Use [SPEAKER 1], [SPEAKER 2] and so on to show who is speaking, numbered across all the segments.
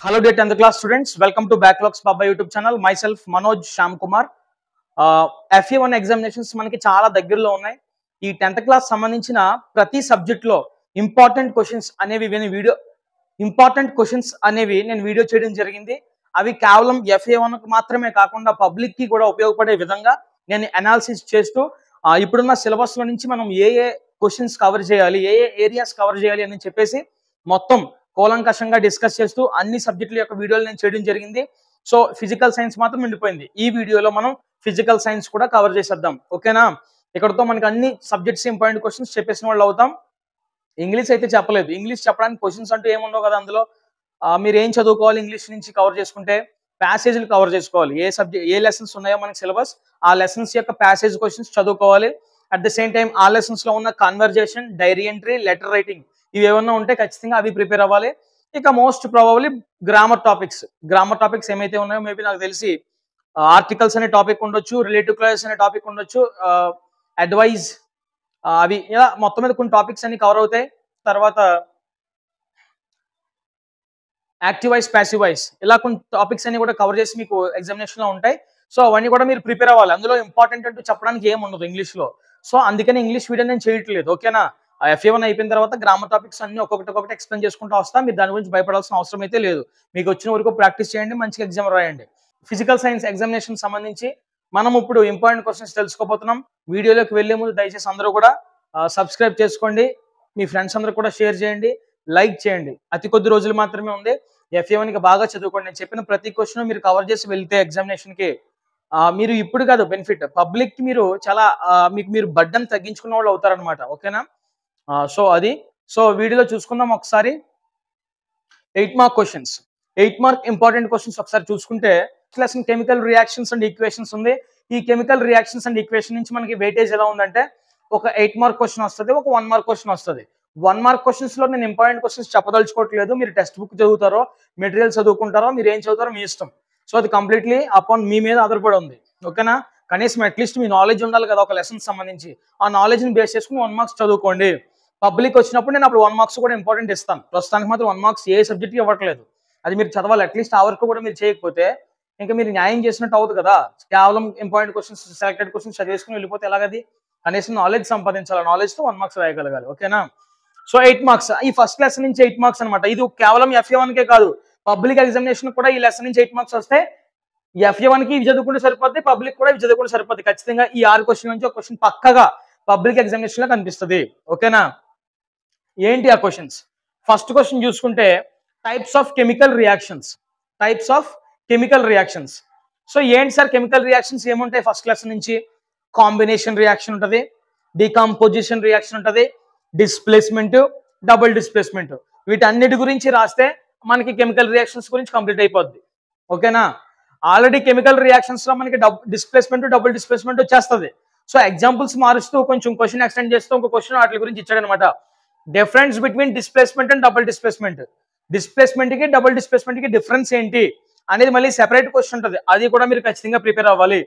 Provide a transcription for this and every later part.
[SPEAKER 1] Hello dear 10th class students, welcome to Backlogs Baba YouTube channel. Myself Manoj Shyam Kumar. FA1 examinations మనకి చాలా దగ్గరలో ఉన్నాయి. ఈ 10th class సంబంధించిన ప్రతి సబ్జెక్ట్ లో ఇంపార్టెంట్ క్వశ్చన్స్ అనేవి నేను వీడియో చేయడం జరిగింది. అవి కేవలం FA1 కు మాత్రమే కాకుండా పబ్లిక్ కి కూడా ఉపయోగపడే విధంగా నేను అనాలిసిస్ చేస్తూ ఇప్పుడున్న సిలబస్ లో నుంచి మనం ఏ క్వశ్చన్స్ కవర్ చేయాలి, ఏ ఏరియాస్ కవర్ చేయాలి అని చెప్పేసి మొత్తం కూలంకషంగా డిస్కస్ చేస్తూ అన్ని సబ్జెక్టుల యొక్క వీడియోలు నేను చేయడం జరిగింది. సో ఫిజికల్ సైన్స్ మాత్రం ఉండిపోయింది. ఈ వీడియోలో మనం ఫిజికల్ సైన్స్ కూడా కవర్ చేసేద్దాం. ఓకేనా? ఇక్కడతో మనకి అన్ని సబ్జెక్ట్స్ ఇంపార్టెంట్ క్వశ్చన్స్ చెప్పేసిన వాళ్ళు అవుతాం. ఇంగ్లీష్ అయితే చెప్పలేదు. ఇంగ్లీష్ చెప్పడానికి క్వశ్చన్స్ అంటూ ఏముండవు కదా అందులో. మీరు ఏం చదువుకోవాలి ఇంగ్లీష్ నుంచి కవర్ చేసుకుంటే? ప్యాసేజ్లు కవర్ చేసుకోవాలి. ఏ లెసన్స్ ఉన్నాయో మనకి సిలబస్, ఆ లెసన్స్ యొక్క ప్యాసేజ్ క్వశ్చన్స్ చదువుకోవాలి. అట్ ద సేమ్ టైం ఆ లెసన్స్ లో ఉన్న conversation, diary entry, letter writing ఇవి ఏమన్నా ఉంటే ఖచ్చితంగా అవి ప్రిపేర్ అవ్వాలి. ఇక మోస్ట్ ప్రాబబ్లీ గ్రామర్ టాపిక్స్ ఏమైతే ఉన్నాయో మేబీ నాకు తెలిసి ఆర్టికల్స్ అనే టాపిక్ ఉండొచ్చు, రిలేటివ్ క్లాసెస్ అనే టాపిక్ ఉండొచ్చు, అడ్వైజ్ అవి ఇలా మొత్తం మీద కొన్ని టాపిక్స్ అన్ని కవర్ అవుతాయి. తర్వాత యాక్టివ్ వైజ్, ప్యాసివ్ వైజ్ ఇలా కొన్ని టాపిక్స్ అన్ని కూడా కవర్ చేసి మీకు ఎగ్జామినేషన్ లో ఉంటాయి. సో అవన్నీ కూడా మీరు ప్రిపేర్ అవ్వాలి. అందులో ఇంపార్టెంట్ అంటూ చెప్పడానికి ఏం ఉండదు ఇంగ్లీష్ లో. సో అందుకని ఇంగ్లీష్ వీడియో నేను చేయట్లేదు. ఓకేనా? FA1 అయిపోయిన తర్వాత గ్రామర్ టాపిక్స్ అన్ని ఒక్కొక్కటి ఎక్స్ప్లెయిన్ చేసుకుంటూ వస్తా. మీరు దాని గురించి భయపడాల్సిన అవసరం అయితే లేదు. మీకు వచ్చిన వరకు ప్రాక్టీస్ చేయండి, మంచిగా ఎగ్జామ్ రాయండి. ఫిజికల్ సైన్స్ ఎగ్జామినేషన్ సంబంధించి మనం ఇప్పుడు ఇంపార్టెంట్ క్వశ్చన్స్ తెలుసుకోబోతున్నాం. వీడియోలోకి వెళ్లే ముందు దయచేసి అందరూ కూడా సబ్స్క్రైబ్ చేసుకోండి, మీ ఫ్రెండ్స్ అందరూ కూడా షేర్ చేయండి, లైక్ చేయండి. అతి కొద్ది రోజులు మాత్రమే ఉంది. FA1కి బాగా చదువుకోండి. నేను చెప్పిన ప్రతి క్వశ్చన్ మీరు కవర్ చేసి వెళ్తే ఎగ్జామినేషన్కి మీరు ఇప్పుడు కాదు బెనిఫిట్, పబ్లిక్ కి మీరు చాలా మీరు బర్డెన్ తగ్గించుకున్న వాళ్ళు అవుతారనమాట. ఓకేనా? సో వీడియోలో చూసుకుందాం ఒకసారి. 8 mark questions, 8 mark important questions ఒకసారి చూసుకుంటే, lesson chemical reactions and equations ఉంది. ఈ కెమికల్ రియాక్షన్స్ అండ్ ఈక్వేషన్ నుంచి మనకి వెయిటేజ్ ఎలా ఉందంటే ఒక 8 మార్క్ క్వశ్చన్ వస్తుంది, ఒక 1 మార్క్ క్వశ్చన్ వస్తుంది. 1 మార్క్ క్వశ్చన్స్ లో నేను ఇంపార్టెంట్ క్వశ్చన్స్ చెప్పదలుచుకోవట్లేదు. మీరు టెక్స్ట్ బుక్ చదువుతారో, మెటీరియల్ చదువుకుంటారో, మీరు ఏం చదువుతారో మీ ఇష్టం. సో అది కంప్లీట్లీ అపాన్ మీ మీద ఆధారపడి ఉంది. ఓకేనా? కనీసం అట్లీస్ట్ మీ నాలెడ్జ్ ఉండాలి కదా ఒక లెసన్ సంబంధించి. ఆ నాలెడ్జ్ ని బేస్ చేసుకుని 1 మార్క్స్ చదువుకోండి. పబ్లిక్ వచ్చినప్పుడు నేను అప్పుడు 1 మార్క్స్ కూడా ఇంపార్టెంట్ ఇస్తాను. ప్రస్తుతానికి మాత్రం 1 మార్క్స్ ఏ సబ్జెక్ట్కి ఇవ్వట్లేదు. అది మీరు చదవాలి. అట్లీస్ట్ ఆ వరకు కూడా మీరు చేయకపోతే ఇంకా మీరు న్యాయం చేసినట్టు అవుతుంది కదా. కేవలం ఇంపార్టెంట్ క్వశ్చన్స్, సెలెక్టెడ్ క్వశ్చన్స్ చదివేసుకుని వెళ్ళిపోతే ఎలాగది? కనీసం నాలెడ్జ్ సంపాదించాలి. నాలెడ్జ్ తో 1 మార్క్స్ రాయగలగాలి. ఓకేనా? సో 8 మార్క్స్ ఈ ఫస్ట్ లెసన్ నుంచి 8 మార్క్స్ అనమాట. ఇది కేవలం FA1కే కాదు, పబ్లిక్ ఎగ్జామినేషన్ కూడా ఈ లెసన్ నుంచి 8 మార్క్స్ వస్తే FA1కి ఇవి చదువుకుంటే సరిపోద్ది, పబ్లిక్ కూడా ఇవి చదువుకుంటే సరిపోద్ది. ఖచ్చితంగా ఈ 6 క్వశ్చన్ నుంచి ఒక క్వశ్చన్ పక్కగా పబ్లిక్ ఎగ్జామినేషన్ లో కనిపిస్తుంది. ఓకేనా? ఏంటి ఆ క్వశ్చన్స్? ఫస్ట్ క్వశ్చన్ చూసుకుంటే types of chemical reactions. So ఏంటి సార్ కెమికల్ రియాక్షన్స్ ఏముంటాయి? ఫస్ట్ క్లాస్ నుంచి కాంబినేషన్ రియాక్షన్ ఉంటుంది, డికంపోజిషన్ రియాక్షన్ ఉంటుంది, డిస్ప్లేస్మెంట్, డబుల్ డిస్ప్లేస్మెంట్. వీటన్నిటి గురించి రాస్తే మనకి కెమికల్ రియాక్షన్స్ గురించి కంప్లీట్ అయిపోద్ది. ఓకేనా? ఆల్రెడీ కెమికల్ రియాక్షన్స్ లో మనకి డిస్ప్లేస్మెంట్, డబుల్ డిస్ప్లేస్మెంట్ వచ్చేస్తుంది. సో ఎగ్జాంపుల్స్ మారుస్తూ కొంచెం క్వశ్చన్ ఎక్స్టెండ్ చేస్తూ ఇంకో క్వశ్చన్ వాటి గురించి ఇచ్చాడనమాట. Difference between displacement and double displacement. Displacement కి డబుల్ డిస్ప్లేస్మెంట్ కి డిఫరెన్స్ ఏంటి అనేది మళ్ళీ సెపరేట్ క్వశ్చన్ ఉంటుంది. అది కూడా మీరు ఖచ్చితంగా ప్రిపేర్ అవ్వాలి.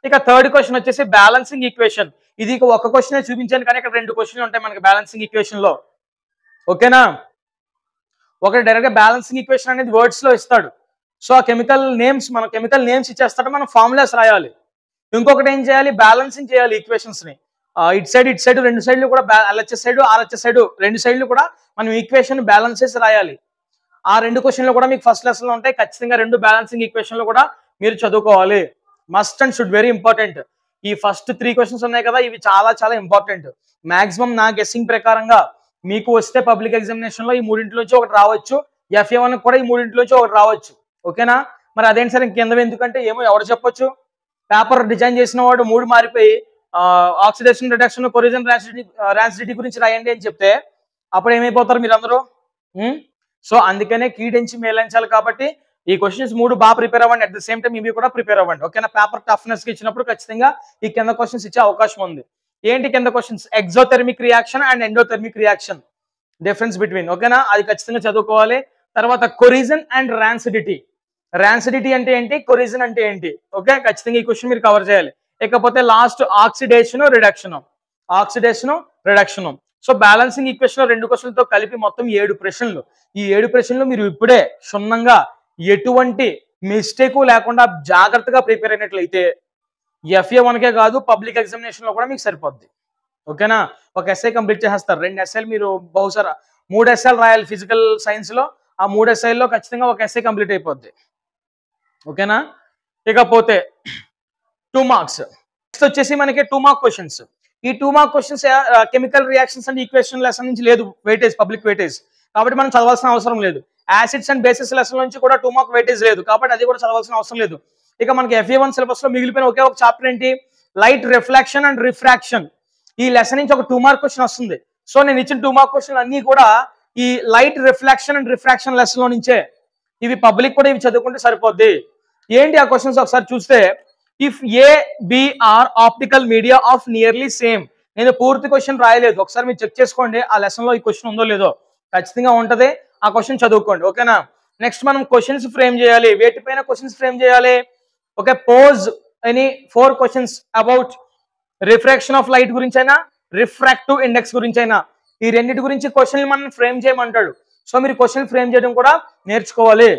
[SPEAKER 1] ఇక థర్డ్ క్వశ్చన్ వచ్చేసి బ్యాలెన్సింగ్ ఈక్వేషన్. ఇది ఒక క్వశ్చన్ చూపించాను కానీ ఇక్కడ 2 క్వశ్చన్లు ఉంటాయి మనకి బ్యాలెన్సింగ్ ఈక్వేషన్ లో. ఓకేనా? ఒకటి డైరెక్ట్ గా బ్యాలెన్సింగ్ ఈక్వేషన్ అనేది వర్డ్స్ లో ఇస్తాడు. సో ఆ కెమికల్ నేమ్స్ ఇచ్చేస్తాడు, మనం ఫార్ములాస్ రాయాలి. ఇంకొకటి ఏం చేయాలి? బ్యాలెన్సింగ్ చేయాలి ఈక్వేషన్స్ ని. ఇటు సైడ్ రెండు సైడ్లు కూడా LHS సైడ్, RHS సైడ్ రెండు సైడ్లు కూడా మనం ఈక్వేషన్ బ్యాలెన్స్ చేసి రాయాలి. ఆ 2 క్వశ్చన్లు కూడా మీకు ఫస్ట్ లెసన్ లో ఉంటాయి. ఖచ్చితంగా 2 బ్యాలెన్సింగ్ ఈక్వేషన్లు కూడా మీరు చదువుకోవాలి. Must and should, very important. ఈ ఫస్ట్ 3 క్వశ్చన్స్ ఉన్నాయి కదా, ఇవి చాలా ఇంపార్టెంట్. మాక్సిమం నా గెస్సింగ్ ప్రకారంగా మీకు వస్తే పబ్లిక్ ఎగ్జామినేషన్ లో ఈ 3 ఒకటి రావచ్చు. FA1 కూడా ఈ 3 ఒకటి రావచ్చు. ఓకేనా? మరి అదేంటి సార్ ఇంకెంద ఎందుకంటే ఏమో ఎవరు చెప్పొచ్చు. పేపర్ డిజైన్ చేసిన వాడు 3 మారిపోయి ఆక్సిడేషన్, రిడక్షన్, కొరిజన్, ర్యాన్సిడిటీ గురించి రాయండి అని చెప్తే అప్పుడు ఏమైపోతారు మీరందరూ? సో అందుకనే కీడించి మేలించాలి. కాబట్టి ఈ క్వశ్చన్స్ 3 బాగా ప్రిపేర్ అవ్వండి. అట్ ద సేమ్ టైం ఇవి కూడా ప్రిపేర్ అవ్వండి. ఓకేనా? పేపర్ టఫ్నెస్ కి ఇచ్చినప్పుడు ఖచ్చితంగా ఈ కింద క్వశ్చన్స్ ఇచ్చే అవకాశం ఉంది. ఏంటి కింద questions? Exothermic reaction and endothermic reaction, difference between. ఓకేనా? అది ఖచ్చితంగా చదువుకోవాలి. తర్వాత కొరిజన్ అండ్ ర్యాన్సిడిటీ అంటే ఏంటి, కొరిజన్ అంటే ఏంటి? ఓకే, ఖచ్చితంగా ఈ క్వశ్చన్ మీరు కవర్ చేయాలి. ఇకపోతే last oxidation, reduction. So balancing equation 2 క్వశ్చన్లతో కలిపి మొత్తం 7 ప్రశ్నలు. ఈ 7 ప్రశ్నలు మీరు ఇప్పుడే క్షుణ్ణంగా ఎటువంటి మిస్టేక్ లేకుండా జాగ్రత్తగా ప్రిపేర్ అయినట్లయితే FA1కే కాదు పబ్లిక్ ఎగ్జామినేషన్ లో కూడా మీకు సరిపోద్ది. ఓకేనా? ఒక ఎస్ఐ కంప్లీట్ చేసేస్తారు. 2 ఎస్ఐలు మీరు బహుశా 3 ఎస్ఐలు రాయాలి ఫిజికల్ సైన్స్ లో. ఆ 3 ఎస్ఐల్లో ఖచ్చితంగా ఒక ఎస్ఐ కంప్లీట్ అయిపోద్ది. ఓకేనా? ఇకపోతే 2 మార్క్స్. నెక్స్ట్ వచ్చేసి మనకి 2 మార్క్ క్వశ్చన్స్. ఈ 2 mark questions chemical reactions and equation lesson నుంచి లేదు వెయిటేజ్, పబ్లిక్ వెయిటేజ్. కాబట్టి మనం చదవాల్సిన అవసరం లేదు. యాసిడ్స్ అండ్ బేసిస్ లెసన్ నుంచి కూడా 2 మార్క్ వెయిటేజ్ లేదు. కాబట్టి అది కూడా చదవాల్సిన అవసరం లేదు. ఇక మనకి FA1 సిలబస్ లో మిగిలిపోయిన ఒకే ఒక చాప్టర్ ఏంటి? Light reflection and refraction. ఈ లెసన్ నుంచి ఒక 2 మార్క్ క్వశ్చన్ వస్తుంది. సో నేను ఇచ్చిన 2 మార్క్ క్వశ్చన్ అన్ని కూడా ఈ light reflection and refraction lesson లో నుంచే. ఇవి పబ్లిక్ కూడా ఇవి చదువుకుంటే సరిపోద్ది. ఏంటి ఆ క్వశ్చన్స్ ఒకసారి చూస్తే, if ABR optical media of nearly same. నేను పూర్తి క్వశ్చన్ రాయలేదు, ఒకసారి మీరు చెక్ చేసుకోండి ఆ లెసన్ లో ఈ క్వశ్చన్ ఉందో లేదో. ఖచ్చితంగా ఉంటది, ఆ క్వశ్చన్ చదువుకోండి. ఓకేనా? నెక్స్ట్ మనం క్వశ్చన్స్ ఫ్రేమ్ చేయాలి. వేటిపైన క్వశ్చన్స్ ఫ్రేమ్ చేయాలి? Okay, pose any 4 questions about refraction of light గురించి అయినా, రిఫ్రాక్టివ్ ఇండెక్స్ గురించి అయినా, ఈ రెండింటి గురించి క్వశ్చన్ మనం ఫ్రేమ్ చేయమంటాడు. సో మీరు క్వశ్చన్ ఫ్రేమ్ చేయడం కూడా నేర్చుకోవాలి.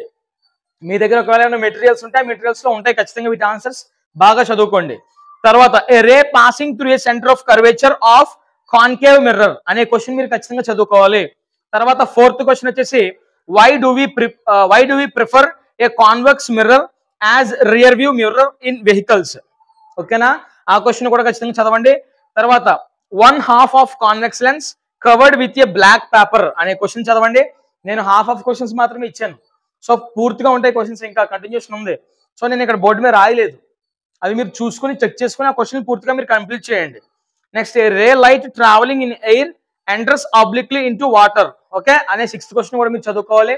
[SPEAKER 1] మీ దగ్గర ఒకవేళ మెటీరియల్స్ ఉంటాయి, మెటీరియల్స్ లో ఉంటాయి ఖచ్చితంగా వీటి ఆన్సర్స్. బాగా చదువుకోండి. తర్వాత a ray passing through a centre of curvature of concave mirror అనే క్వశ్చన్ మీరు ఖచ్చితంగా చదువుకోవాలి. తర్వాత 4th క్వశ్చన్ వచ్చేసి why do we prefer a convex mirror as rear view mirror in vehicles. ఓకేనా? ఆ క్వశ్చన్ కూడా ఖచ్చితంగా చదవండి. తర్వాత 1/2 of convex lens covered with a black paper అనే క్వశ్చన్ చదవండి. నేను హాఫ్ ఆఫ్ క్వశ్చన్స్ మాత్రమే ఇచ్చాను. సో పూర్తిగా ఉంటాయి క్వశ్చన్స్, ఇంకా కంటిన్యూషన్ ఉంది. సో నేను ఇక్కడ బోర్డు మీద రాయలేదు, అవి మీరు చూసుకుని చెక్ చేసుకుని ఆ క్వశ్చన్ పూర్తిగా మీరు కంప్లీట్ చేయండి. Next ray light travelling in air enters obliquely into water. Okay అనే 6th క్వశ్చన్ కూడా మీరు చదువుకోవాలి.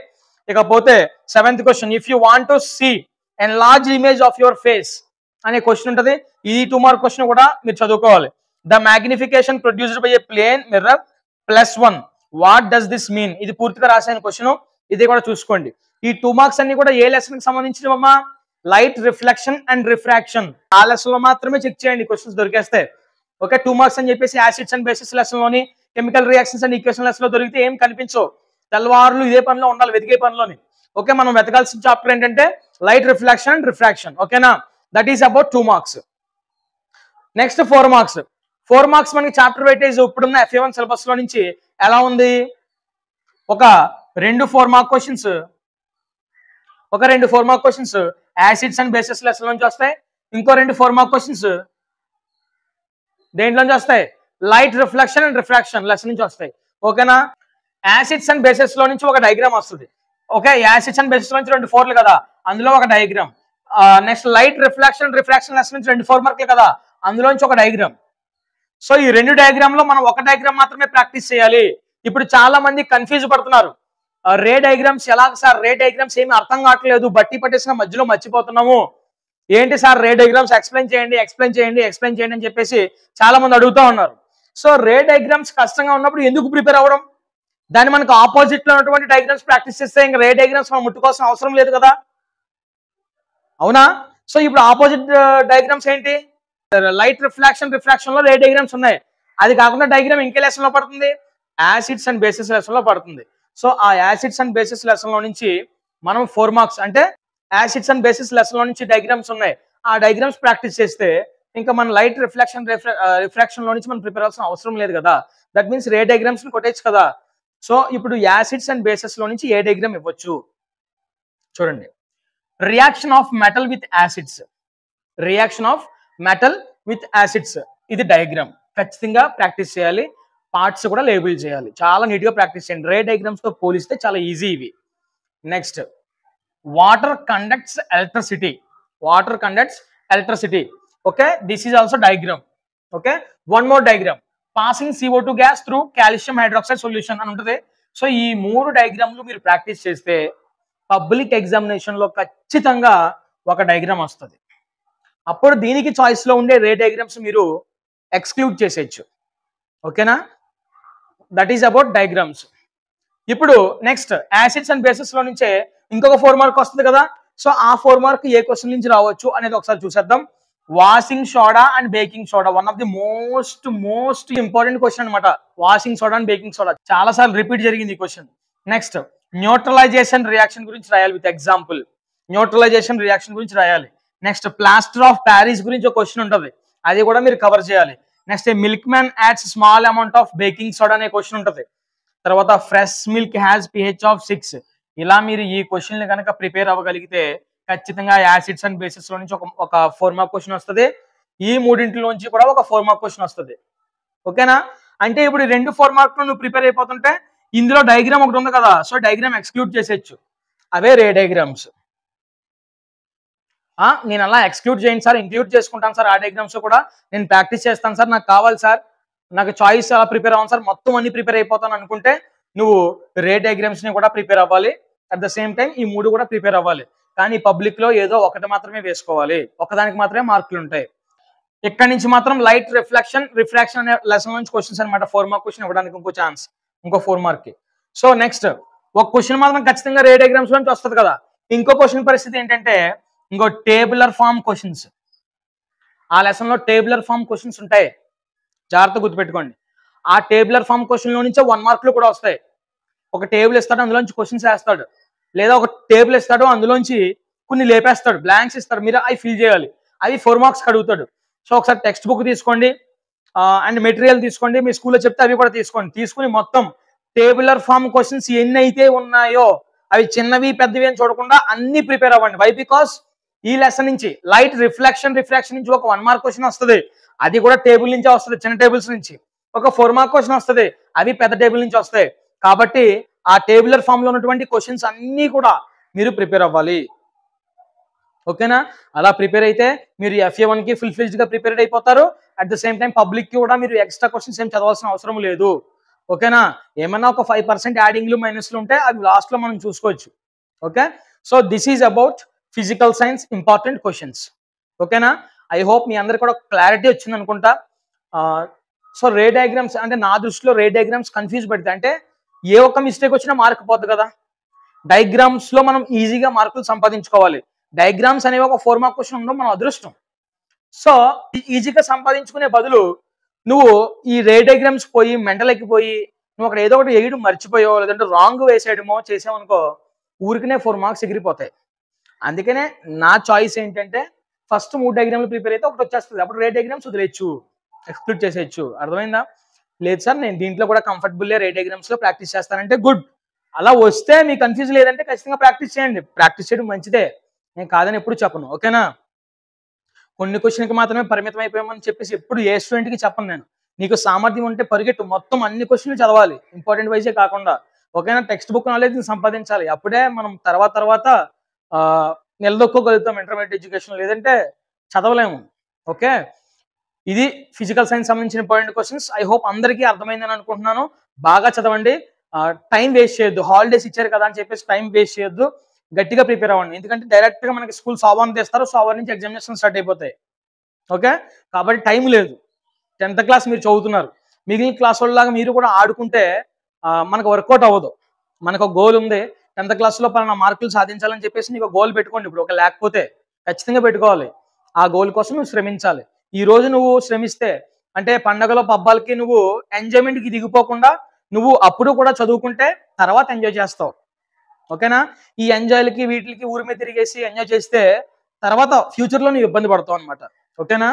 [SPEAKER 1] ఇకపోతే 7th question, if you want to see enlarge image of your face అనే క్వశ్చన్ ఉంటుంది. ఈ 2 మార్క్ క్వశ్చన్ కూడా మీరు చదువుకోవాలి. The magnification produced by a plane mirror +1 what does this mean. ఇది పూర్తిగా రాసిన క్వశ్చన్, ఇది కూడా చూసుకోండి. ఈ 2 మార్క్స్ అన్ని కూడా ఏ లెసన్ కి సంబంధించినవమ్మా? Light reflection and refraction. ఆ లెసన్ లో మాత్రమే చెక్ చేయండి, క్వశ్చన్స్ దొరికేస్తాయి. ఓకే, 2 మార్క్స్ అని చెప్పేసి యాసిడ్స్ అండ్ బేసిస్ లెసన్ లోని, chemical reactions and equation lesson లో దొరికితే ఏం కనిపించవు. తెల్లవారులు ఇదే పనిలో ఉండాలి, వెతికే పనిలోని. ఓకే, మనం వెతకాల్సిన చాప్టర్ ఏంటంటే లైట్ రిఫ్లెక్షన్ అండ్ రిఫ్రాక్షన్. ఓకేనా? That is about 2 marks. Next 4 marks. 4 marks మనకి చాప్టర్ వెయిటేజ్ ఇప్పుడున్న FA1 సిలబస్ లో నుంచి ఎలా ఉంది? ఒక 2 4 mark questions, acids and basis lesson నుంచి వస్తాయి. ఇంకో 2 4 మార్క్ క్వశ్చన్స్ దేంట్లోంచి వస్తాయి? Light reflection and refraction lesson నుంచి వస్తాయి. ఓకేనా? యాసిడ్స్ అండ్ బేసిస్ లో నుంచి ఒక డయాగ్రామ్ వస్తుంది. ఓకే, యాసిడ్స్ అండ్ బేసిస్ లో నుంచి 2 4లు కదా, అందులో ఒక diagram. Next light reflection and refraction lesson నుంచి 2 4 మార్కులు కదా, అందులోంచి ఒక డయాగ్రామ్. సో ఈ 2 డయాగ్రామ్ లో మనం ఒక డయాగ్రామ్ మాత్రమే ప్రాక్టీస్ చేయాలి. ఇప్పుడు చాలా మంది కన్ఫ్యూజ్ పడుతున్నారు, రే డయాగ్రామ్స్ ఎలా సార్? రే డయాగ్రామ్స్ ఏమి అర్థం కావట్లేదు, బట్టి పట్టేసిన మధ్యలో మర్చిపోతున్నాము. ఏంటి సార్ రే డయాగ్రామ్స్ ఎక్స్ప్లెయిన్ చేయండి అని చెప్పేసి చాలా మంది అడుగుతూ ఉన్నారు. సో రే డయాగ్రామ్స్ కష్టంగా ఉన్నప్పుడు ఎందుకు ప్రిపేర్ అవ్వడం? దాన్ని మనకు ఆపోజిట్ లో ఉన్నటువంటి డయాగ్రామ్స్ ప్రాక్టీస్ చేస్తే ఇంకా రే డయాగ్రామ్స్ మనం ముట్టుకోవాల్సిన అవసరం లేదు కదా, అవునా? సో ఇప్పుడు ఆపోజిట్ డయాగ్రామ్స్ ఏంటి? లైట్ రిఫ్రాక్షన్ లో రే డయాగ్రామ్స్ ఉన్నాయి. అది కాకుండా డయాగ్రామ్ ఇంకే లెసన్ లో పడుతుంది? యాసిడ్స్ అండ్ బేసిస్ లెసన్ లో పడుతుంది. సో ఆ యాసిడ్స్ అండ్ బేసిస్ లెసన్ లో నుంచి మనం 4 మార్క్స్ అంటే యాసిడ్స్ అండ్ బేసిస్ లెసన్ లో నుంచి డయాగ్రామ్స్ ఉన్నాయి, ఆ డయాగ్రామ్స్ ప్రాక్టీస్ చేస్తే ఇంకా మన లైట్ రిఫ్రాక్షన్ లో నుంచి మనం ప్రిపేర్ అవ్వాల్సిన అవసరం లేదు కదా. దట్ మీన్స్ రే డయాగ్రామ్స్ ని కొట్టేచ్చు కదా. సో ఇప్పుడు యాసిడ్స్ అండ్ బేసిస్ లో నుంచి ఏ డయాగ్రామ్ ఇవ్వచ్చు చూడండి. Reaction of metal with acids, ఇది డయాగ్రామ్. ఖచ్చితంగా ప్రాక్టీస్ చేయాలి, పార్ట్స్ కూడా లేబుల్ చేయాలి, చాలా నీట్ గా ప్రాక్టీస్ చేయండి. రే డయాగ్రామ్స్ తో పోలిస్తే చాలా ఈజీ ఇవి. Next water conducts electricity. Okay, this is also diagram. Okay, one more diagram, passing CO2 gas through calcium hydroxide solution అని ఉంటుంది. సో ఈ 3 డయాగ్రామ్లు మీరు ప్రాక్టీస్ చేస్తే పబ్లిక్ ఎగ్జామినేషన్ లో ఖచ్చితంగా ఒక డయాగ్రామ్ వస్తుంది. అప్పుడు దీనికి చాయిస్ లో ఉండే రే డయాగ్రామ్స్ మీరు ఎక్స్క్లూడ్ చేసేయచ్చు. ఓకేనా? That is about diagrams. ఇప్పుడు నెక్స్ట్ యాసిడ్స్ అండ్ బేసిస్ లో నుంచే ఇంకొక 4 మార్క్ వస్తుంది కదా. సో ఆ 4 మార్క్ ఏ క్వశ్చన్ నుంచి రావచ్చు అనేది ఒకసారి చూసేద్దాం. Washing soda and baking soda, one of the most important question అనమాట. Washing soda and baking soda చాలా సార్లు రిపీట్ జరిగింది ఈ క్వశ్చన్. నెక్స్ట్ న్యూట్రలైజేషన్ రియాక్షన్ గురించి రాయాలి విత్ ఎగ్జాంపుల్. న్యూట్రలైజేషన్ రియాక్షన్ గురించి రాయాలి. నెక్స్ట్ ప్లాస్టర్ ఆఫ్ ప్యారిస్ గురించి ఒక క్వశ్చన్ ఉంటుంది, అది కూడా మీరు కవర్ చేయాలి. Next milk man ads small amount of baking soda అనే క్వశ్చన్ ఉంటుంది. తర్వాత fresh milk has pH of 6. ఇలా మీరు ఈ క్వశ్చన్లు కనుక ప్రిపేర్ అవ్వగలిగితే ఖచ్చితంగా యాసిడ్స్ అండ్ బేసిస్ లో నుంచి ఒక 4 మార్క్ క్వశ్చన్ వస్తుంది. ఈ మూడింటిలోంచి కూడా ఒక 4 మార్క్ క్వశ్చన్ వస్తుంది. ఓకేనా? అంటే ఇప్పుడు 2 4 మార్కులు నువ్వు ప్రిపేర్ అయిపోతుంటే ఇందులో డయాగ్రామ్ ఒకటి ఉంది కదా, సో డయాగ్రామ్ ఎక్స్క్లూడ్ చేసేయచ్చు. అవే రే డయాగ్రామ్స్. నేను అలా ఎక్స్క్లూడ్ చేయండి సార్, ఇంక్లూడ్ చేసుకుంటాను సార్, ఆ డయాగ్రామ్స్ కూడా నేను ప్రాక్టీస్ చేస్తాను సార్, నాకు కావాలి సార్, నాకు చాయిస్ అలా ప్రిపేర్ అవ్వాలి సార్, మొత్తం అన్ని ప్రిపేర్ అయిపోతాను అనుకుంటే నువ్వు రే డయాగ్రామ్స్ ని కూడా ప్రిపేర్ అవ్వాలి. అట్ ద సేమ్ టైం ఈ 3 కూడా ప్రిపేర్ అవ్వాలి. కానీ పబ్లిక్ లో ఏదో ఒకటి మాత్రమే వేసుకోవాలి, ఒకదానికి మాత్రమే మార్కులు ఉంటాయి. ఇక్కడ నుంచి మాత్రం లైట్ రిఫ్రాక్షన్ అనే లెసన్ నుంచి క్వశ్చన్స్ అనమాట. 4 మార్క్ క్వశ్చన్ ఇవ్వడానికి ఇంకో ఛాన్స్, ఇంకో 4 మార్క్ కి. సో నెక్స్ట్ ఒక క్వశ్చన్ మాత్రం ఖచ్చితంగా రే డయాగ్రామ్స్ నుంచి వస్తుంది కదా. ఇంకో క్వశ్చన్ పరిస్థితి ఏంటంటే ఇంకో టేబులర్ ఫామ్ క్వశ్చన్స్. ఆ లెసన్ లో టేబులర్ ఫామ్ క్వశ్చన్స్ ఉంటాయి, జాగ్రత్త గుర్తుపెట్టుకోండి. ఆ టేబులర్ ఫామ్ క్వశ్చన్ లో నుంచే 1 మార్కులు కూడా వస్తాయి. ఒక టేబుల్ ఇస్తాడు, అందులోంచి క్వశ్చన్స్ వేస్తాడు, లేదా ఒక టేబుల్ ఇస్తాడు, అందులోంచి కొన్ని లేపేస్తాడు, బ్లాంక్స్ ఇస్తాడు, మీరు అవి ఫిల్ చేయాలి. అవి 4 మార్క్స్ అడుగుతాడు. సో ఒకసారి టెక్స్ట్ బుక్ తీసుకోండి అండ్ మెటీరియల్ తీసుకోండి, మీ స్కూల్లో చెప్తే అవి కూడా తీసుకోండి. తీసుకుని మొత్తం టేబులర్ ఫామ్ క్వశ్చన్స్ ఎన్ని అయితే ఉన్నాయో అవి చిన్నవి పెద్దవి అని చూడకుండా అన్ని ప్రిపేర్ అవ్వండి. వై? బికాస్ ఈ లెసన్ నుంచి లైట్ రిఫ్రాక్షన్ నుంచి ఒక 1 మార్క్ క్వశ్చన్ వస్తుంది, అది కూడా టేబుల్ నుంచే వస్తుంది, చిన్న టేబుల్స్ నుంచి. ఒక 4 మార్క్ క్వశ్చన్ వస్తుంది, అవి పెద్ద టేబుల్ నుంచి వస్తాయి. కాబట్టి ఆ టేబులర్ ఫామ్ లో ఉన్నటువంటి క్వశ్చన్స్ అన్ని కూడా మీరు ప్రిపేర్ అవ్వాలి. ఓకేనా? అలా ప్రిపేర్ అయితే మీరు FA1 కి ఫుల్ ఫ్లెడ్జ్డ్ గా ప్రిపేర్ అయిపోతారు. At the same time public కి కూడా మీరు ఎక్స్ట్రా క్వశ్చన్స్ ఏం చదవాల్సిన అవసరం లేదు. ఓకేనా? ఏమన్నా ఒక 5% యాడింగ్లు మైనస్లు ఉంటే అవి లాస్ట్ లో మనం చూసుకోవచ్చు. Okay, so this is about physical science important questions. ఓకేనా? ఐ హోప్ మీ అందరికి కూడా క్లారిటీ వచ్చింది అనుకుంటా. సో రే డయాగ్రామ్స్ అంటే నా దృష్టిలో రే డయాగ్రామ్స్ కన్ఫ్యూజ్ పెడతాయి. అంటే ఏ ఒక్క మిస్టేక్ వచ్చినా మార్క్ పోద్ది కదా. డయాగ్రామ్స్ లో మనం ఈజీగా మార్కులు సంపాదించుకోవాలి. డయాగ్రామ్స్ అనేవి ఒక 4 మార్క్ క్వశ్చన్ ఉండడం మన అదృష్టం. సో ఈజీగా సంపాదించుకునే బదులు నువ్వు ఈ రే డయాగ్రామ్స్ పోయి మెంటల్ ఎక్కిపోయి నువ్వు అక్కడ ఏదో ఒకటి వేయడం మర్చిపోయో లేదంటే రాంగ్ వేసేయడమో చేసావనుకో ఊరికనే 4 మార్క్స్ ఎగిరిపోతాయి. అందుకనే నా చాయిస్ ఏంటంటే ఫస్ట్ 3 డయాగ్రామ్లు ప్రిపేర్ అయితే ఒకటి వచ్చేస్తుంది, అప్పుడు రే డయాగ్రామ్స్ వదిలేయచ్చు, ఎక్స్క్లూడ్ చేసేయచ్చు. అర్థమైందా? లేదు సార్ నేను దీంట్లో కూడా కంఫర్టబుల్ రే డయాగ్రామ్స్ లో ప్రాక్టీస్ చేస్తానంటే గుడ్. అలా వస్తే మీకు కన్ఫ్యూజ్ లేదంటే ఖచ్చితంగా ప్రాక్టీస్ చేయండి. ప్రాక్టీస్ చేయడం మంచిదే, నేను కాదని ఎప్పుడు చెప్పను. ఓకేనా? కొన్ని క్వశ్చన్కి మాత్రమే పరిమితం అయిపోయామని చెప్పేసి ఎప్పుడు ఏ స్టూడెంట్కి చెప్పను నేను. నీకు సామర్థ్యం ఉంటే పరిగెట్టు, మొత్తం అన్ని క్వశ్చన్లు చదవాలి, ఇంపార్టెంట్ వైజే కాకుండా. ఓకేనా? టెక్స్ట్ బుక్ నాలెడ్జ్ సంపాదించాలి, అప్పుడే మనం తర్వాత నిలదొక్కోగలుగుతాం ఇంటర్మీడియట్ ఎడ్యుకేషన్, లేదంటే చదవలేము. ఓకే, ఇది ఫిజికల్ సైన్స్ సంబంధించిన ఇంపార్టెంట్ క్వశ్చన్స్. ఐ హోప్ అందరికీ అర్థమైందని అనుకుంటున్నాను. బాగా చదవండి, టైం వేస్ట్ చేయొద్దు. హాలిడేస్ ఇచ్చారు కదా అని చెప్పేసి టైం వేస్ట్ చేయొద్దు, గట్టిగా ప్రిపేర్ అవ్వండి. ఎందుకంటే డైరెక్ట్ గా మనకి స్కూల్ సోమవారం తెస్తారు, సోమవారం నుంచి ఎగ్జామినేషన్ స్టార్ట్ అయిపోతాయి. ఓకే, కాబట్టి టైం లేదు. 10th క్లాస్ మీరు చదువుతున్నారు, మిగిలిన క్లాస్ వాళ్ళలాగా మీరు కూడా ఆడుకుంటే మనకు వర్కౌట్ అవ్వదు. మనకు ఒక గోల్ ఉంది, 10th క్లాస్లో పలానా మార్కులు సాధించాలని చెప్పేసి నీకు గోల్ పెట్టుకోండి. ఇప్పుడు ఒక లేకపోతే ఖచ్చితంగా పెట్టుకోవాలి, ఆ గోల్ కోసం నువ్వు శ్రమించాలి. ఈ రోజు నువ్వు శ్రమిస్తే అంటే పండగలో పబ్బాలకి నువ్వు ఎంజాయ్మెంట్కి దిగిపోకుండా నువ్వు అప్పుడు కూడా చదువుకుంటే తర్వాత ఎంజాయ్ చేస్తావు. ఓకేనా? ఈ ఎంజాయ్లకి వీటికి ఊరి మీద తిరిగేసి ఎంజాయ్ చేస్తే తర్వాత ఫ్యూచర్లో నువ్వు ఇబ్బంది పడతావు అనమాట. ఓకేనా?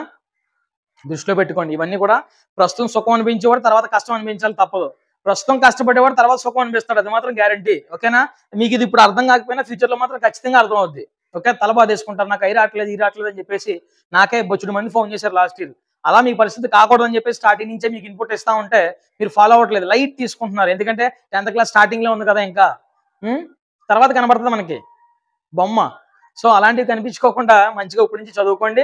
[SPEAKER 1] దృష్టిలో పెట్టుకోండి. ఇవన్నీ కూడా ప్రస్తుతం సుఖం అనిపించేవాడు తర్వాత కష్టం అనిపించాలి, తప్పదు. ప్రస్తుతం కష్టపడేవాడు తర్వాత సుఖం అనిపిస్తాడు, అది మాత్రం గ్యారంటీ. ఓకేనా? మీకు ఇది ఇప్పుడు అర్థం కాకపోయినా ఫ్యూచర్లో మాత్రం ఖచ్చితంగా అర్థం అవుద్ది. ఓకే, తల బాధేసుకుంటారు, నాకు అయి రావట్లేదు ఈ రావట్లేదు అని చెప్పేసి. నాకే బొచ్చుడు మంది ఫోన్ చేశారు లాస్ట్ ఇయర్. అలా మీ పరిస్థితి కాకూడదు అని చెప్పేసి స్టార్టింగ్ నుంచే మీకు ఇన్పుట్ ఇస్తా ఉంటే మీరు ఫాలో అవ్వట్లేదు, లైట్ తీసుకుంటున్నారు. ఎందుకంటే 10th క్లాస్ స్టార్టింగ్ లో ఉంది కదా, ఇంకా తర్వాత కనబడుతుంది మనకి బొమ్మ. సో అలాంటివి కనిపించుకోకుండా మంచిగా ఇప్పటి నుంచి చదువుకోండి.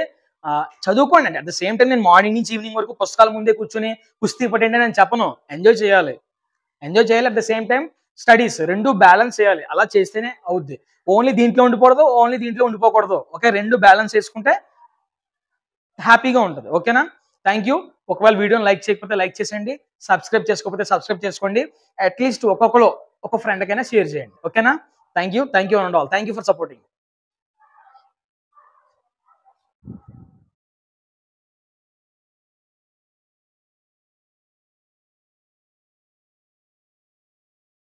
[SPEAKER 1] చదువుకోండి అట్ ద సేమ్ టైం నేను మార్నింగ్ నుంచి ఈవినింగ్ వరకు పుస్తకాల ముందే కూర్చొని కుస్తీ పట్టండి నేను చెప్పను. ఎంజాయ్ చేయాలి at the same time studies, రెండు బ్యాలెన్స్ చేయాలి. అలా చేస్తేనే అవుద్ది. ఓన్లీ దీంట్లో ఉండిపోకూడదు, ఓన్లీ దీంట్లో ఉండిపోకూడదు. ఓకే, రెండు బ్యాలెన్స్ చేసుకుంటే హ్యాపీగా ఉంటుంది. ఓకేనా? Thank you. ఒకవేళ వీడియోని లైక్ చేయకపోతే లైక్ చేసేయండి, సబ్స్క్రైబ్ చేసుకోకపోతే సబ్స్క్రైబ్ చేసుకోండి. అట్లీస్ట్ ఒక్కొక్కరు ఒక ఫ్రెండ్కైనా షేర్ చేయండి. ఓకేనా? Thank you and all. Thank you for supporting.